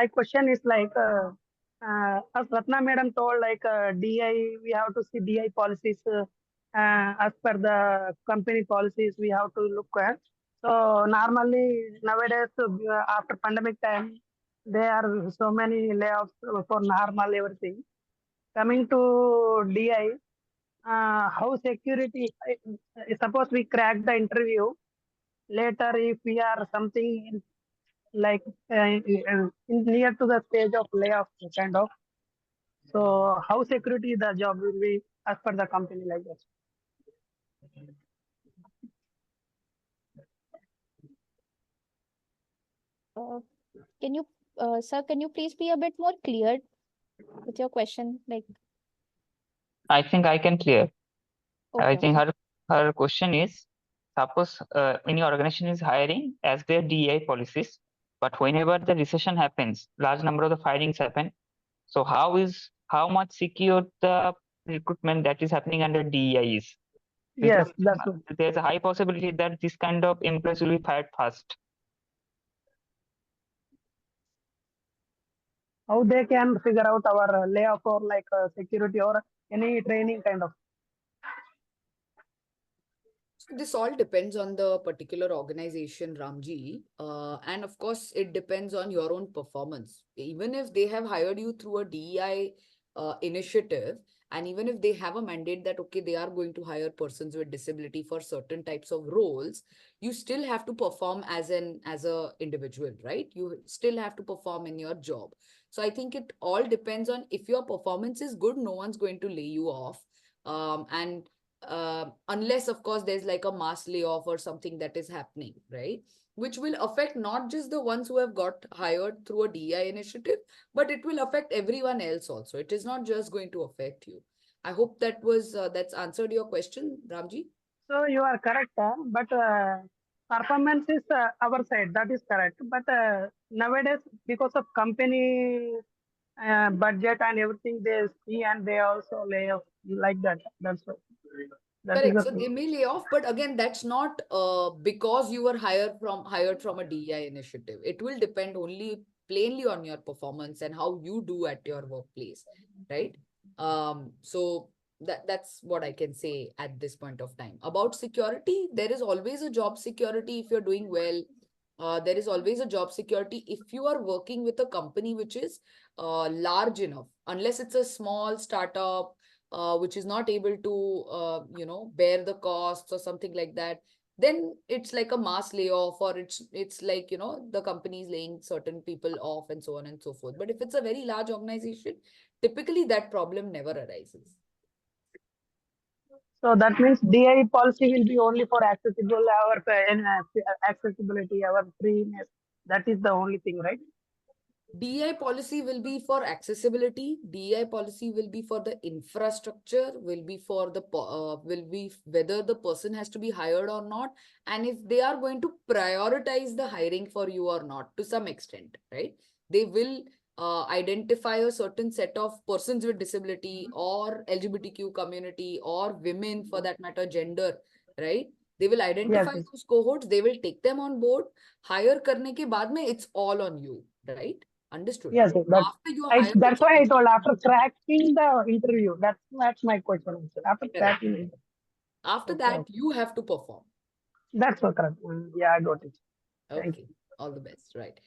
my question is like, as Ratna madam told, like DI, we have to see DI policies as per the company policies we have to look at. So normally nowadays after pandemic time, there are so many layoffs for normal everything. Coming to DI, how security? Suppose we crack the interview later, if we are something like near to the stage of layoff kind of. So how security the job will be as per the company like that? Can you, sir, can you please be a bit more clear with your question? Like, I think I can clear. I okay, think her question is, suppose any organization is hiring as their DEI policies, but whenever the recession happens, large number of the firings happen. So how much secure the recruitment that is happening under DEI is? Yes, Because that's what. there's a high possibility that this kind of employees will be fired first. How they can figure out our layoff or like security or any training kind of. This all depends on the particular organization, Ramji. And of course, it depends on your own performance. Even if they have hired you through a DEI initiative, and even if they have a mandate that, okay, they are going to hire persons with disability for certain types of roles, you still have to perform as a individual, right? You still have to perform in your job. So I think it all depends on, if your performance is good, no one's going to lay you off. Unless of course there's like a mass layoff or something that is happening, right? Which will affect not just the ones who have got hired through a DI initiative, but it will affect everyone else also. It is not just going to affect you. I hope that was that's answered your question, Ramji. So you are correct, but performance is our side. That is correct. But nowadays, because of company budget and everything, they see and they also lay off like that. That's what. Correct. So they may lay off, but again, that's not because you were hired from a DEI initiative. It will depend only plainly on your performance and how you do at your workplace, right? So that's what I can say at this point of time. About security, there is always a job security if you're doing well. There is always a job security if you are working with a company which is large enough, unless it's a small startup which is not able to, bear the costs or something like that, then it's like a mass layoff, or it's like, the company is laying certain people off and so on and so forth. But if it's a very large organization, typically that problem never arises. So that means DI policy will be only for accessible, our accessibility, our freeness. That is the only thing, right? DEI policy will be for accessibility. DEI policy will be for the infrastructure, will be for the will be whether the person has to be hired or not, and if they are going to prioritize the hiring for you or not to some extent, right? They will identify a certain set of persons with disability or LGBTQ community or women for that matter, gender, right? They will identify Yes. those cohorts. They will take them on board. Hire karne ke baad mein, it's all on you, right? Understood. Yes, that's why I told after cracking the interview. That's my question. After cracking, after that, you have to perform. That's so correct. Yeah, I got it. Okay, all the best. Right.